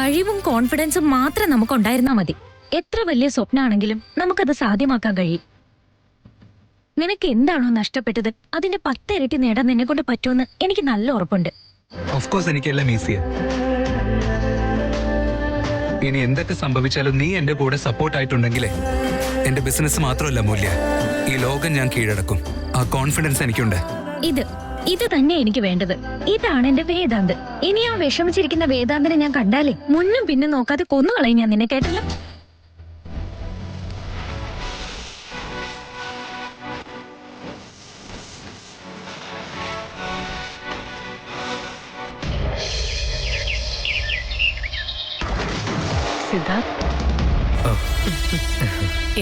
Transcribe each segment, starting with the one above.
കഴിവും കോൺഫിഡൻസും മാത്രം നമുക്കുണ്ടായിരുന്നാ മതി. എത്ര വലിയ സ്വപ്നമാണെങ്കിലും നമുക്കത് സാധ്യമാക്കാൻ കഴിയും. നിനക്ക് എന്താണോ നഷ്ടപ്പെട്ടത് അതിന്റെ 10 ഇരട്ടി നേടാൻ നിന്നെ കൊണ്ട് പറ്റുമെന്ന് എനിക്ക് നല്ല ഉറപ്പുണ്ട്. ഓഫ് കോഴ്സ് എനിക്കെല്ലാം ഈസിയാ. ഇനി എന്തൊക്കെ സംഭവിച്ചാലും നീ എന്റെ കൂടെ സപ്പോർട്ട് ആയിട്ടുണ്ടെങ്കിലേ എന്റെ ബിസിനസ് മാത്രമല്ല മൂല്യ, ഈ ലോകം ഞാൻ കീഴടക്കും. ആ കോൺഫിഡൻസ് എനിക്കുണ്ട്. ഇത് തന്നെ എനിക്ക് വേണ്ടത്. ഇതാണ് എന്റെ വേദാന്ത്. ഇനി ആ വിഷമിച്ചിരിക്കുന്ന വേദാന്തിനെ ഞാൻ കണ്ടാലേ മുന്നും പിന്നും നോക്കാതെ കൊന്നുകളയും ഞാൻ. നിന്നെ കേട്ടല്ലോ. സിദ്ധാർത്ഥ്,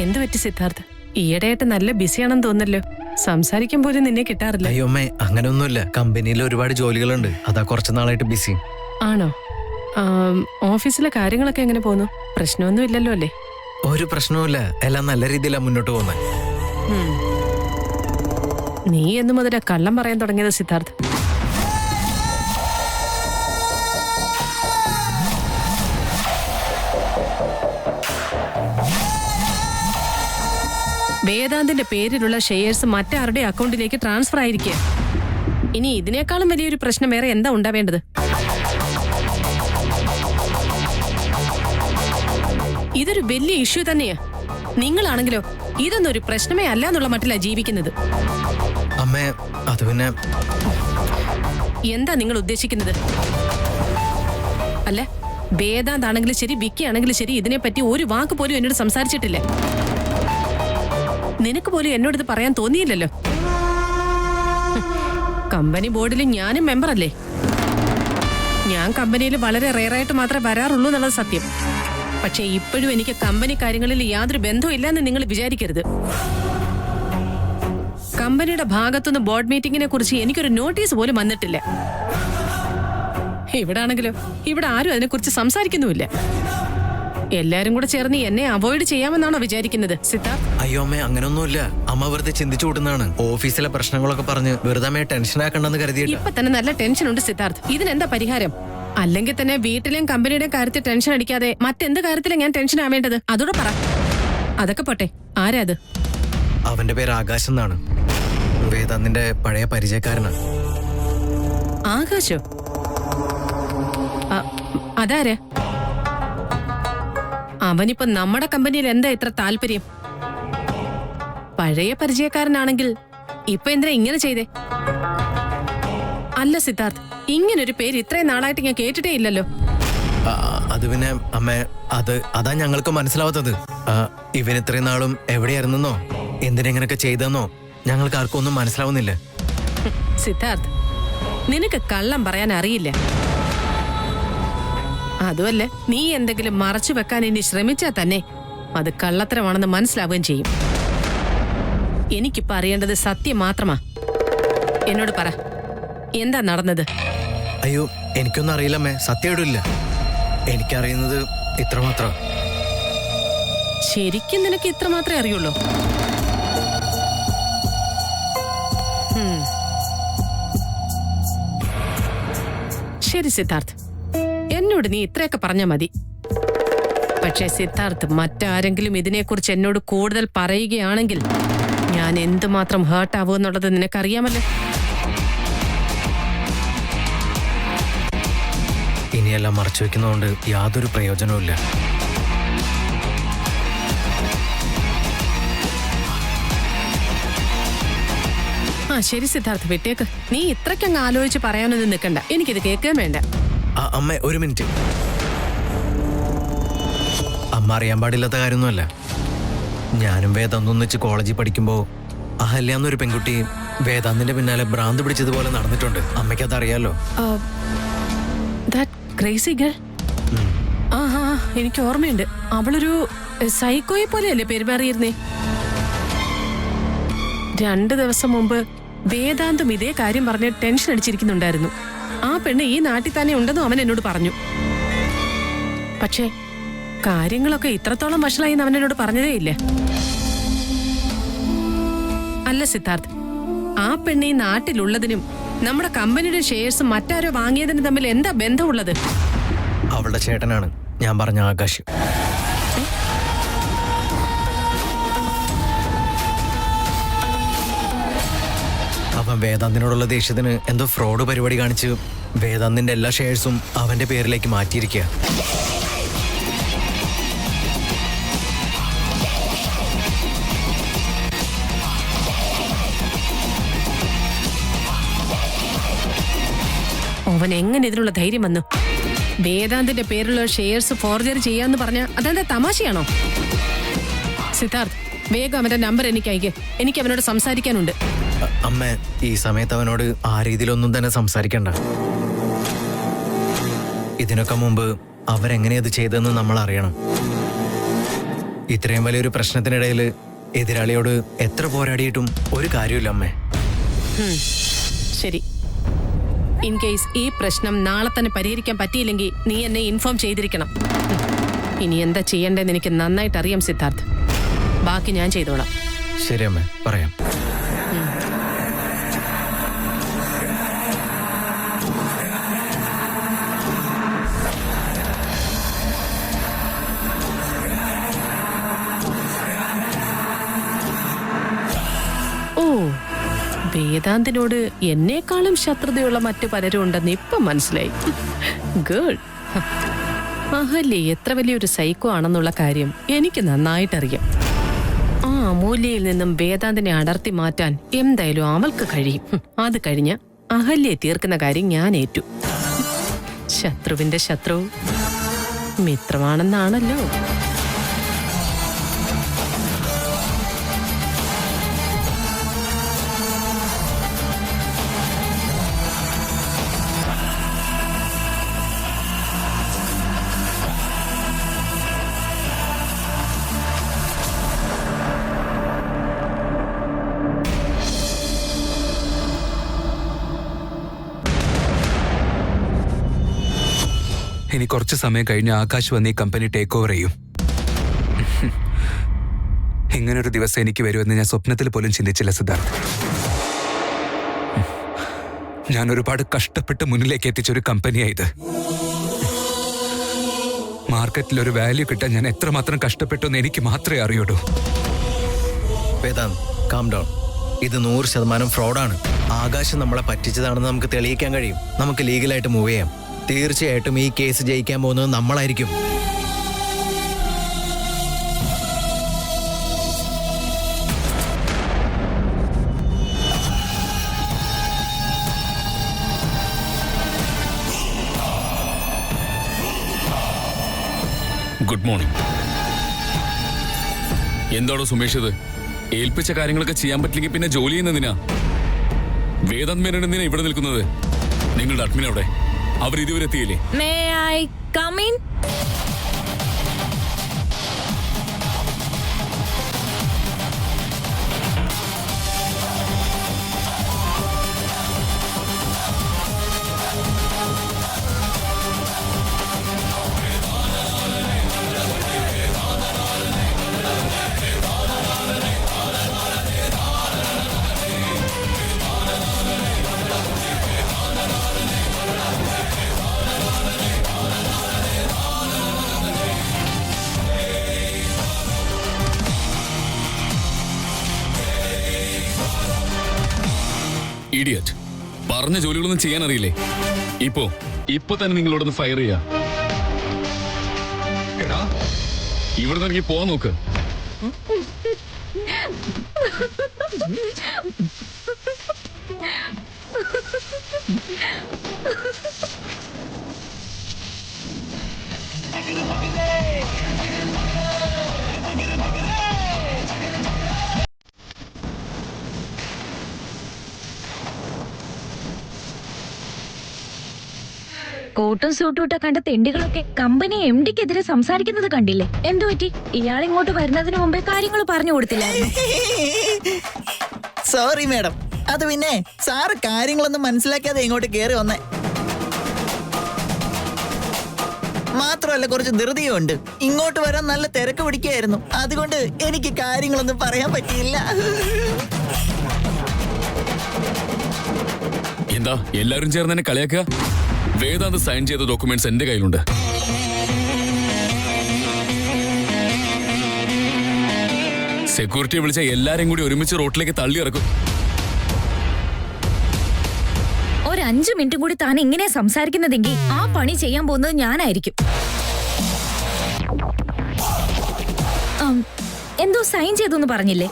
എന്ത് പറ്റി സിദ്ധാർത്ഥ്? ഈയിടെയായിട്ട് നല്ല ബിസിയാണെന്ന് തോന്നല്ലോ. സംസാരിക്കാൻ പോലും നിന്നെ കിട്ടാറില്ല. അയ്യോ അമ്മേ, അങ്ങനെയൊന്നുമില്ല. കമ്പനിയിൽ ഒരുപാട് ജോലികളുണ്ട്, അതാ കുറച്ച് നാളായിട്ട് ബിസി. ആണോ? ഓഫീസിലെ കാര്യങ്ങളൊക്കെ എങ്ങനെ പോകുന്നു? പ്രശ്നമൊന്നും ഇല്ലല്ലോ അല്ലേ? ഒരു പ്രശ്നവുമില്ല, എല്ലാം നല്ല രീതിയിലാണ് മുന്നോട്ട് പോകുന്നത്. നീ എന്നു മുതലാ കള്ളം പറയാൻ തുടങ്ങിയത് സിദ്ധാർത്ഥ്? വേദാന്തിന്റെ പേരിലുള്ള ഷെയർസ് മറ്റാരുടെ അക്കൗണ്ടിലേക്ക് ട്രാൻസ്ഫർ ആയിരിക്കുക. ഇനി ഇതിനേക്കാളും വലിയൊരു പ്രശ്നം വേറെ എന്താ ഉണ്ടാവേണ്ടത്? ഇതൊരു വലിയ ഇഷ്യൂ തന്നെയാ. നിങ്ങളാണെങ്കിലോ ഇതൊന്നും ഒരു പ്രശ്നമേ അല്ല എന്നുള്ള മട്ടിലാ ജീവിക്കുന്നത്. അമ്മേ, അത് പിന്നെ എന്താ നിങ്ങൾ ഉദ്ദേശിക്കുന്നത്? അല്ല, വേദാന്താണെങ്കിലും ശരി, വിക്കി ആണെങ്കിലും ശരി, ഇതിനെപ്പറ്റി ഒരു വാക്ക് പോലും എന്നോട് സംസാരിച്ചിട്ടില്ല. നിനക്ക് പോലും എന്നോട് ഇത് പറയാൻ തോന്നിയില്ലല്ലോ. കമ്പനി ബോർഡിൽ ഞാനും മെമ്പറല്ലേ. ഞാൻ കമ്പനിയിൽ വളരെ റെയറായിട്ട് മാത്രമേ വരാറുള്ളൂ എന്നുള്ളത് സത്യം. പക്ഷെ ഇപ്പോഴും എനിക്ക് കമ്പനി കാര്യങ്ങളിൽ യാതൊരു ബന്ധവും ഇല്ലെന്ന് നിങ്ങൾ വിചാരിക്കരുത്. കമ്പനിയുടെ ഭാഗത്തുനിന്ന് ബോർഡ് മീറ്റിംഗിനെ കുറിച്ച് എനിക്കൊരു നോട്ടീസ് പോലും വന്നിട്ടില്ല. ഇവിടെ ആണെങ്കിലോ ഇവിടെ ആരും അതിനെക്കുറിച്ച് സംസാരിക്കുന്നുമില്ല. എല്ലാരും കൂടെ ചേർന്ന് എന്നെ അവോയ്ഡ് ചെയ്യാമെന്നാണോ വിചാരിക്കുന്നത് സിദ്ധാർത്ഥ്? അയ്യോ അമ്മേ, അങ്ങനെയൊന്നുമില്ല. അമ്മ വെറുതെ ചിന്തിച്ചു കൂട്ടുന്നതാണ്. ഓഫീസിലെ പ്രശ്നങ്ങളൊക്കെ പറഞ്ഞ് വെറുതെ അമ്മയെ ടെൻഷൻ ആക്കണ്ടെന്ന് കരുതിയില്ല. ഇപ്പൊ തന്നെ നല്ല ടെൻഷൻ ഉണ്ട് സിദ്ധാർത്ഥ്. ഇതിനെന്താ പരിഹാരം? അല്ലെങ്കിൽ തന്നെ വീട്ടിലെയും കമ്പനിയുടെയും കാര്യത്തിൽ ടെൻഷൻ അടിക്കാതെ മറ്റെന്ത് കാര്യത്തിലും ഞാൻ ടെൻഷൻ ആവേണ്ടത്? അതോടെ പറ. അതൊക്കെ പോട്ടെ, ആരാ അത്? അവന്റെ പേര് ആകാശ് എന്നാണ്. വേദാന്തിന്റെ പഴയ പരിചയക്കാരനാണ്. ആകാശോ? അതാരാ? അവനിപ്പോ നമ്മുടെ കമ്പനിയിൽ എന്താ ഇത്ര താല്പര്യം? പഴയ പരിചയക്കാരനാണെങ്കിൽ ഇപ്പൊ എന്തിനാ ഇങ്ങനെ ചെയ്തേ? അല്ല സിദ്ധാർത്ഥ്, ഇങ്ങനൊരു പേര് ഇത്രയും നാളായിട്ട് ഞാൻ കേട്ടിട്ടേ ഇല്ലല്ലോ. അത് പിന്നെ അമ്മേ, അതാ ഞങ്ങൾക്ക് മനസ്സിലാവാത്തത്. ഇവൻ ഇത്രയും നാളും എവിടെയായിരുന്നോ, എന്തിനെങ്ങനൊക്കെ ചെയ്തെന്നോ ഞങ്ങൾക്ക് ആർക്കും ഒന്നും മനസ്സിലാവുന്നില്ല. സിദ്ധാർത്ഥ്, നിനക്ക് കള്ളം പറയാൻ അറിയില്ല. അതുമല്ല, നീ എന്തെങ്കിലും മറച്ചു വെക്കാൻ ഇനി ശ്രമിച്ചാൽ തന്നെ അത് കള്ളത്തരമാണെന്ന് മനസ്സിലാവുകയും ചെയ്യും. എനിക്കിപ്പോ അറിയേണ്ടത് സത്യം മാത്രമാ. എന്നോട് പറ, എന്താ നടന്നത്? അയ്യോ, എനിക്കൊന്നും അറിയില്ലമ്മേ, സത്യമായിട്ടില്ല. എനിക്കറിയുന്നത് ഇത്രമാത്രം. ശരിക്കും നിനക്ക് ഇത്ര മാത്രമേ അറിയുള്ളൂ? ശരി സിദ്ധാർത്ഥ്, എന്നോട് നീ ഇത്രയൊക്കെ പറഞ്ഞാൽ മതി. പക്ഷേ സിദ്ധാർത്ഥ്, മറ്റാരെങ്കിലും ഇതിനെക്കുറിച്ച് എന്നോട് കൂടുതൽ പറയുകയാണെങ്കിൽ ഞാൻ എന്തുമാത്രം ഹേർട്ട് ആവുമെന്നുള്ളത് നിനക്കറിയാമല്ലോ. ഇനിയെല്ലാം മറച്ചു വെക്കുന്നതുകൊണ്ട് യാതൊരു പ്രയോജനവുമില്ല. ശരി സിദ്ധാർത്ഥ്, വിട്ടേക്ക്. നീ ഇത്രയ്ക്കങ്ങ് ആലോചിച്ച് പറയാനൊന്നും നിൽക്കണ്ട. എനിക്കിത് കേൾക്കാൻ വേണ്ട. അമ്മ ഒരു മിനിറ്റ്. അമ്മ അറിയാൻ പാടില്ലാത്ത കാര്യമൊന്നുമല്ല. ഞാനും വേദാന്ത് ഒന്നിച്ച് കോളേജിൽ പഠിക്കുമ്പോൾ അഹല്യാന്നൊരു പെൺകുട്ടി വേദാന്തിന്റെ പിന്നാലെ ഭ്രാന്ത് പിടിച്ചതുപോലെ നടന്നിട്ടുണ്ട്. അമ്മയ്ക്കതറിയാലോ. എനിക്ക് ഓർമ്മയുണ്ട്. അവളൊരു സൈക്കോയെ പോലെയല്ലേ പെരുമാറിയിരുന്നേ? 2 ദിവസം മുമ്പ് വേദാന്തും ഇതേ കാര്യം പറഞ്ഞ് ടെൻഷൻ അടിച്ചിരിക്കുന്നുണ്ടായിരുന്നു. ആ പെണ്ണ് ഈ നാട്ടിൽ തന്നെ ഉണ്ടെന്നും അവൻ എന്നോട് പറഞ്ഞു. പക്ഷേ കാര്യങ്ങളൊക്കെ ഇത്രത്തോളം വഷളായി അവൻ എന്നോട് പറഞ്ഞതേ ഇല്ല. അല്ല സിദ്ധാർത്ഥ്, ആ പെണ്ണ് ഈ നാട്ടിലുള്ളതിനും നമ്മുടെ കമ്പനിയുടെ ഷെയർസ് മറ്റാരോ വാങ്ങിയതിനും തമ്മിൽ എന്താ ബന്ധമുള്ളത്? അവളുടെ ചേട്ടനാണ് ഞാൻ പറഞ്ഞ ആകാശ്. അവൻ വേദാന്തിനോടുള്ള ദേഷ്യത്തിന് എന്തോ ഫ്രോഡ് പരിപാടി കാണിച്ച് വേദാന്തിന്റെ എല്ലാ ഷെയർസും അവന്റെ പേരിലേക്ക് മാറ്റിയിരിക്കുക. അവൻ എങ്ങനെ ഇതിനുള്ള ധൈര്യം വന്നു? വേദാന്തിന്റെ പേരിലുള്ള ഷെയർസ് ഫോർജറി ചെയ്യാന്ന് പറഞ്ഞ അതെന്താ തമാശയാണോ? സിദ്ധാർത്ഥ്, വേഗം അവന്റെ നമ്പർ എനിക്ക് അയക്ക്. എനിക്ക് അവനോട് സംസാരിക്കാനുണ്ട്. അമ്മ, ഈ സമയത്ത് അവനോട് ആ രീതിയിലൊന്നും തന്നെ സംസാരിക്കണ്ട. ഇതിനൊക്കെ മുമ്പ് അവരെങ്ങനെയത് ചെയ്തതെന്ന് നമ്മൾ അറിയണം. ഇത്രയും വലിയൊരു പ്രശ്നത്തിനിടയിൽ എതിരാളിയോട് എത്ര പോരാടിയിട്ടും ഒരു കാര്യമില്ല അമ്മേ. ശരി, ഇൻ കേസ് ഈ പ്രശ്നം നാളെ തന്നെ പരിഹരിക്കാൻ പറ്റിയില്ലെങ്കിൽ നീ എന്നെ ഇൻഫോം ചെയ്തിരിക്കണം. ഇനി എന്താ ചെയ്യേണ്ടതെന്ന് എനിക്ക് നന്നായിട്ട് അറിയാം സിദ്ധാർത്ഥ്. ബാക്കി ഞാൻ ചെയ്തോളാം. ശരി അമ്മേ, പറയാം. ഓ, വേദാന്തിനോട് എന്നേക്കാളും ശത്രുതയുള്ള മറ്റു പലരും ഉണ്ടെന്ന് ഇപ്പം മനസ്സിലായി. ഗേൾ, അഹല്യ എത്ര വലിയൊരു സൈക്കോ ആണെന്നുള്ള കാര്യം എനിക്ക് നന്നായിട്ടറിയാം. ആ അമൂല്യയിൽ നിന്നും വേദാന്തിനെ അടർത്തി മാറ്റാൻ എന്തായാലും അവൾക്ക് കഴിയും. അത് കഴിഞ്ഞ അഹല്യയെ തീർക്കുന്ന കാര്യം ഞാൻ ഏറ്റു. ശത്രുവിന്റെ ശത്രു മിത്രമാണെന്നാണല്ലോ. ഇനി കുറച്ച് സമയം കഴിഞ്ഞ് ആകാശ് വന്ന് ഈ കമ്പനി ടേക്ക് ഓവർ ചെയ്യും. ഇങ്ങനൊരു ദിവസം എനിക്ക് വരുമെന്ന് ഞാൻ സ്വപ്നത്തിൽ പോലും ചിന്തിച്ചില്ല സിദ്ധാർത്ഥ്. ഞാൻ ഒരുപാട് കഷ്ടപ്പെട്ട് മുന്നിലേക്ക് എത്തിച്ചൊരു കമ്പനിയായത്. മാർക്കറ്റിൽ ഒരു വാല്യൂ കിട്ടാൻ ഞാൻ എത്രമാത്രം കഷ്ടപ്പെട്ടു എന്ന് എനിക്ക് മാത്രമേ അറിയുള്ളൂ. Vedant, calm down. ഇത് 100% ഫ്രോഡാണ്. ആകാശം നമ്മളെ പറ്റിച്ചതാണെന്ന് നമുക്ക് തെളിയിക്കാൻ കഴിയും. നമുക്ക് ലീഗലായിട്ട് മൂവ് ചെയ്യാം. തീർച്ചയായിട്ടും ഈ കേസ് ജയിക്കാൻ പോകുന്നത് നമ്മളായിരിക്കും. Good morning. എന്താണോ സുമേഷ് ഇത്? ഏൽപ്പിച്ച കാര്യങ്ങളൊക്കെ ചെയ്യാൻ പറ്റില്ലെങ്കിൽ പിന്നെ ജോലി ചെയ്യുന്നതിനാ? വേദാന്ത് മേനോൻ എന്തിനാ ഇവിടെ നിൽക്കുന്നത്? നിങ്ങളുടെ അഡ്മിൻ അവിടെ, അവർ ഇതുവരെ എത്തിയില്ലേ? May I come in? Idiot. പറഞ്ഞ ജോലികളൊന്നും ചെയ്യാൻ അറിയില്ലേ? ഇപ്പൊ തന്നെ നിങ്ങളോടൊന്ന് ഫയർ ചെയ്യാ. ഇവിടെ നിന്ന് ഇറങ്ങി പോവാൻ നോക്ക്. കോട്ടും സൂട്ടും ഇട്ട കണ്ട തെണ്ടികളൊക്കെ കമ്പനി MD-ക്കെതിരെ സംസാരിക്കുന്നത് കണ്ടില്ലേ? എന്തു പറ്റി? ഇയാൾ ഇങ്ങോട്ട് വരുന്നതിന് മുമ്പേ കാര്യങ്ങൾ പറഞ്ഞു കൊടുത്തില്ലായിരുന്നു? സോറി മാഡം, അത് പിന്നെ സാറ് കാര്യങ്ങളൊന്നും മനസ്സിലാക്കാതെ ഇങ്ങോട്ട് കയറി വന്നേ. മാത്രമല്ല കുറച്ച് ധൃതിയുണ്ട്. ഇങ്ങോട്ട് വരാൻ നല്ല തിരക്ക് പിടിക്കുകയായിരുന്നു. അതുകൊണ്ട് എനിക്ക് കാര്യങ്ങളൊന്നും പറയാൻ പറ്റിയില്ല. എന്താ എല്ലാവരും ചേർന്ന് എന്നെ കളിയാക്കുക? വേദാന്ത് സൈൻ ചെയ്ത ഡോക്യുമെന്റ്സ് എന്റെ കയ്യിലുണ്ട്. സെക്യൂരിറ്റി വിളിച്ച എല്ലാരെയും കൂടി ഒരുമിച്ച് റോട്ടിലേക്ക് തള്ളി ഇറക്കും. ഒരു 5 മിനിറ്റും കൂടി താൻ ഇങ്ങനെ സംസാരിക്കുന്നതെങ്കിൽ ആ പണി ചെയ്യാൻ പോകുന്നത് ഞാനായിരിക്കും. എന്തോ സൈൻ ചെയ്തു പറഞ്ഞില്ലേ?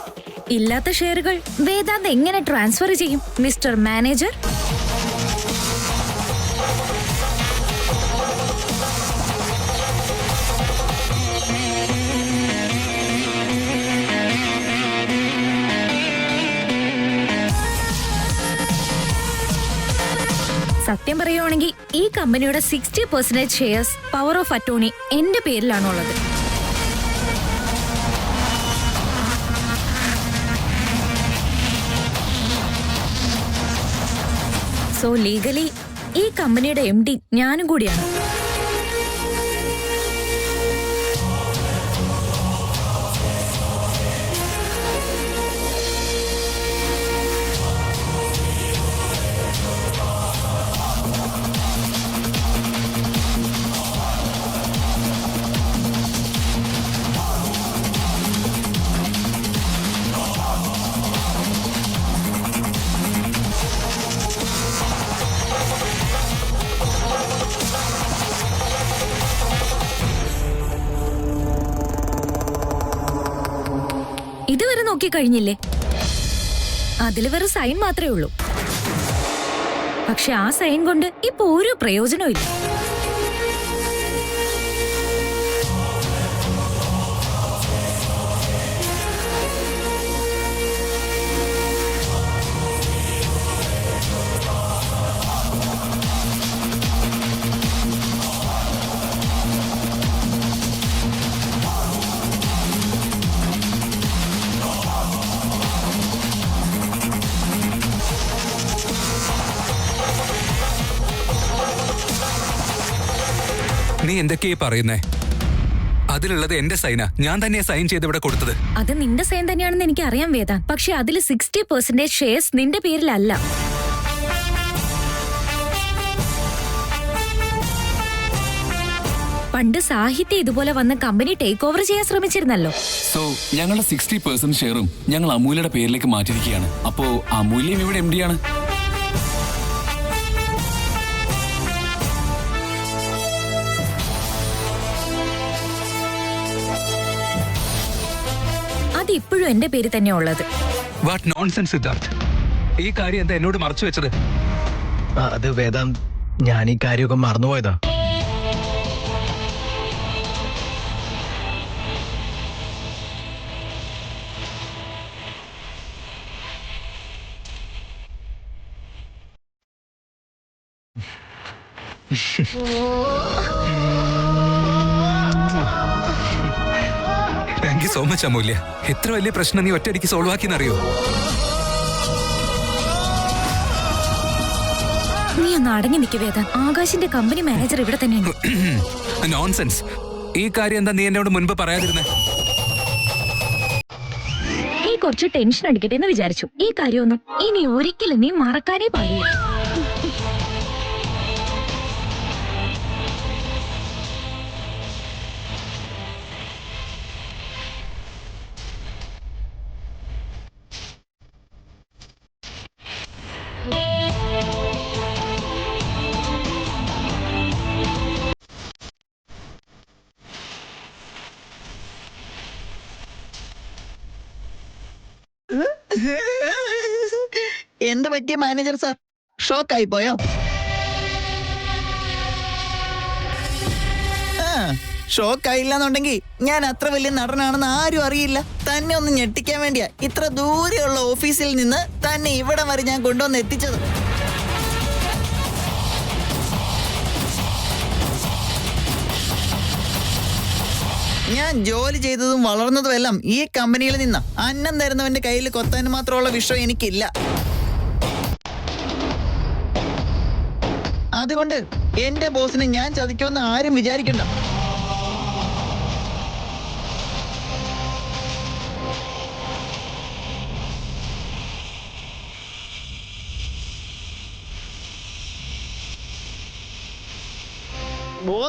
ഇല്ലാത്ത ഷെയറുകൾ വേദാന്ത് എങ്ങനെ ട്രാൻസ്ഫർ ചെയ്യും മിസ്റ്റർ മാനേജർ? സത്യം പറയുവാണെങ്കിൽ ഈ കമ്പനിയുടെ 60% ഷെയർസ് പവർ ഓഫ് അറ്റോർണി എന്റെ പേരിലാണുള്ളത്. സോ ലീഗലി ഈ കമ്പനിയുടെ MD ഞാനും കൂടിയാണ്. ഇതുവരെ നോക്കി കഴിഞ്ഞില്ലേ? അതിൽ വെറും സൈൻ മാത്രമേ ഉള്ളൂ. പക്ഷെ ആ സൈൻ കൊണ്ട് ഇപ്പൊ ഒരു പ്രയോജനവും ഇല്ല. നീ എന്തൊക്കെയാ പറയുന്നേ? അതിലുള്ളത് എന്റെ സൈനാ. ഞാൻ തന്നെയാ സൈൻ ചെയ്ത് ഇവിടെ കൊടുത്തത്. അത് നിന്റെ സൈൻ തന്നെയാണെന്ന് എനിക്ക് അറിയാൻ വേദാൻ. പക്ഷെ അതിൽ 60% ഷെയർസ് നിന്റെ പേരിലല്ല. പണ്ട് സാഹിത്യം ഇതുപോലെ വന്ന് കമ്പനി ടേക്ക് ഓവർ ചെയ്യാൻ ശ്രമിച്ചിരുന്നല്ലോ. സോ ഞങ്ങളുടെ 60% ഷെയറും ഞങ്ങൾ അമൂല്യയുടെ പേരിലേക്ക് മാറ്റിയിരിക്കുകയാണ്. അപ്പോ അമൂല്യം ഇവിടെ MD ആണ്. അത് ഇപ്പോഴും എന്റെ പേര് തന്നെയാ ഉള്ളത്. What nonsense Siddharth. ഈ കാര്യം എന്താ എന്നോട് മറച്ചു വെച്ചത്? അത് വേദാന്ത്, ഞാൻ ഈ കാര്യമൊക്കെ മറന്നുപോയതാ. താങ്ക് യു സോ മച്ച് അമൂല്യ. എത്ര വലിയ പ്രശ്നം നീ ഒറ്റയടിക്ക് സോൾവ് ആക്കിയെന്നറിയോ? നീ ഒന്ന് അടങ്ങി നിൽക്ക് വേദാൻ. ആകാശിന്റെ കമ്പനി മാനേജർ ഇവിടെ തന്നെയുണ്ട്. നോൺസെൻസ്. ഈ കാര്യം എന്താ നീ എന്നോട് മുൻപ് പറയാതിരുന്നേ? നീ കുറച്ച് ടെൻഷൻ അടിക്കട്ടെ എന്ന് വിചാരിച്ചു. ഈ കാര്യമൊന്നും ഇനി ഒരിക്കലും നീ മറക്കാനേ പാടില്ല. എന്ത് പറ്റിയ മാനേജർ സാർ? ഷോക്കായി പോയോ? ഷോക്കായില്ലെന്നുണ്ടെങ്കിൽ ഞാൻ അത്ര വലിയ നടനാണെന്ന് ആരും അറിയില്ല. തന്നെ ഒന്ന് ഞെട്ടിക്കാൻ വേണ്ടിയാ ഇത്ര ദൂരെയുള്ള ഓഫീസിൽ നിന്ന് തന്നെ ഇവിടെ വരെ ഞാൻ കൊണ്ടുവന്ന് എത്തിച്ചത്. ഞാൻ ജോലി ചെയ്തതും വളർന്നതും എല്ലാം ഈ കമ്പനിയിൽ നിന്നാ. അന്നം തരുന്നവന്റെ കയ്യിൽ കൊത്താൻ മാത്രമുള്ള വിഷയം എനിക്കില്ല. അതുകൊണ്ട് എന്റെ ബോസിനെ ഞാൻ ചതിക്കുമെന്ന് ആരും വിചാരിക്കണ്ട.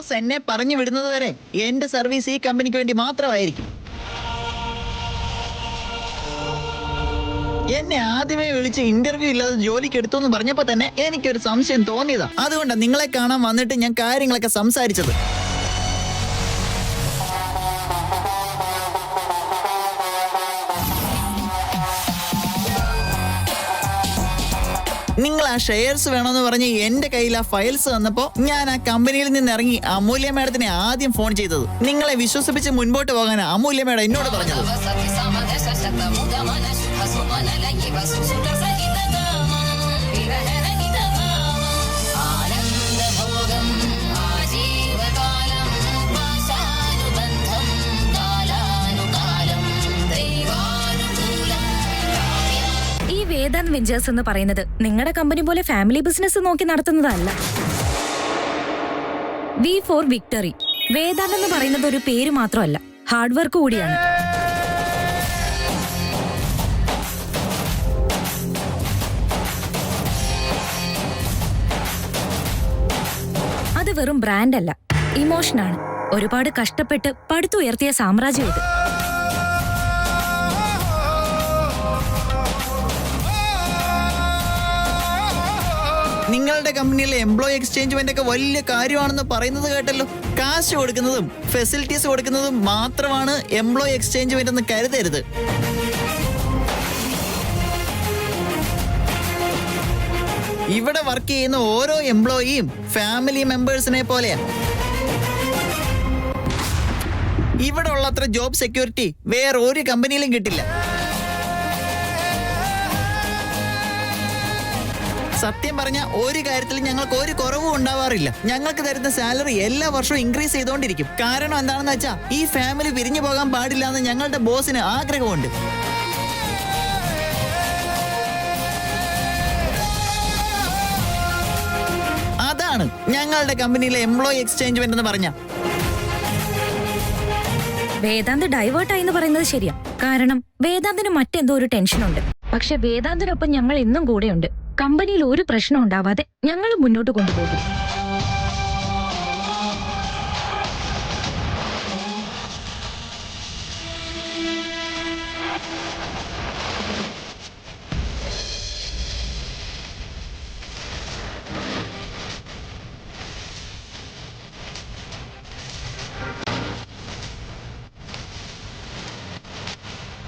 ബോസ് എന്നെ പറഞ്ഞു വിടുന്നത് വരെ എന്റെ സർവീസ് ഈ കമ്പനിക്ക് വേണ്ടി മാത്രമായിരിക്കും. എന്നെ ആദ്യമേ വിളിച്ച് ഇന്റർവ്യൂ ഇല്ലാതെ ജോലിക്ക് എടുത്തു എന്ന് പറഞ്ഞപ്പോ തന്നെ എനിക്കൊരു സംശയം തോന്നിയതാ. അതുകൊണ്ടാണ് നിങ്ങളെ കാണാൻ വന്നിട്ട് ഞാൻ കാര്യങ്ങളൊക്കെ സംസാരിച്ചത്. നിങ്ങൾ ആ ഷെയർസ് വേണമെന്ന് പറഞ്ഞ് എന്റെ കയ്യിൽ ആ ഫയൽസ് തന്നപ്പോ ഞാൻ ആ കമ്പനിയിൽ നിന്ന് ഇറങ്ങി അമൂല്യ മാഡത്തിനെ ആദ്യം ഫോൺ ചെയ്തത്. നിങ്ങളെ വിശ്വസിപ്പിച്ച് മുൻപോട്ട് പോകാൻ അമൂല്യ മാഡം എന്നോട് പറഞ്ഞത്. വേദാന്ത് വെഞ്ചേഴ്സ് എന്ന് പറയുന്നത് നിങ്ങളുടെ കമ്പനി പോലെ ഫാമിലി ബിസിനസ് നോക്കി നടത്തുന്നതല്ല. V4 victory. വേദാന്ത് എന്ന് പറയുന്നത് ഒരു പേര് മാത്രമല്ല, ഹാർഡ് വർക്ക് കൂടിയാണ്. അത് വെറും ബ്രാൻഡ് അല്ല, ഇമോഷനാണ്. ഒരുപാട് കഷ്ടപ്പെട്ട് പടുത്തുയർത്തിയ സാമ്രാജ്യം ഇത്. നിങ്ങളുടെ കമ്പനിയിലെ എംപ്ലോയി എക്സ്ചേഞ്ച്മെന്റ് ഒക്കെ വലിയ കാര്യമാണെന്ന് പറയുന്നത് കേട്ടല്ലോ. കാശ് കൊടുക്കുന്നതും ഫെസിലിറ്റീസ് കൊടുക്കുന്നതും മാത്രമാണ് എംപ്ലോയി എക്സ്ചേഞ്ച്മെന്റ് എന്ന് കരുതരുത്. ഇവിടെ വർക്ക് ചെയ്യുന്ന ഓരോ എംപ്ലോയിയും ഫാമിലി മെമ്പേഴ്സിനെ പോലെയാ. ഇവിടെ ഉള്ളത്ര ജോബ് സെക്യൂരിറ്റി വേറെ ഒരു കമ്പനിയിലും കിട്ടില്ല. സത്യം പറഞ്ഞ ഒരു കാര്യത്തിൽ ഞങ്ങൾക്ക് ഒരു കുറവും ഉണ്ടാവാറില്ല. ഞങ്ങൾക്ക് തരുന്ന സാലറി എല്ലാ വർഷവും ഇൻക്രീസ് ചെയ്തുകൊണ്ടിരിക്കും. കാരണം എന്താണെന്ന് വെച്ചാൽ ഈ ഫാമിലി പിരിഞ്ഞു പോകാൻ പാടില്ല എന്ന് ഞങ്ങളുടെ ബോസിന് ആഗ്രഹമുണ്ട്. അതാണ് ഞങ്ങളുടെ കമ്പനിയിലെ എംപ്ലോയി എക്സ്ചേഞ്ച്മെന്റ് എന്ന് പറഞ്ഞ. വേദാന്ത് ഡൈവേർട്ടായി എന്ന് പറയുന്നത് ശരിയാ. കാരണം വേദാന്തിന് മറ്റെന്തോ ഒരു ടെൻഷനുണ്ട്. പക്ഷെ വേദാന്തിനൊപ്പം ഞങ്ങൾ ഇന്നും കൂടെയുണ്ട്. കമ്പനിയിൽ ഒരു പ്രശ്നം ഉണ്ടാവാതെ ഞങ്ങൾ മുന്നോട്ട് കൊണ്ടുപോകും.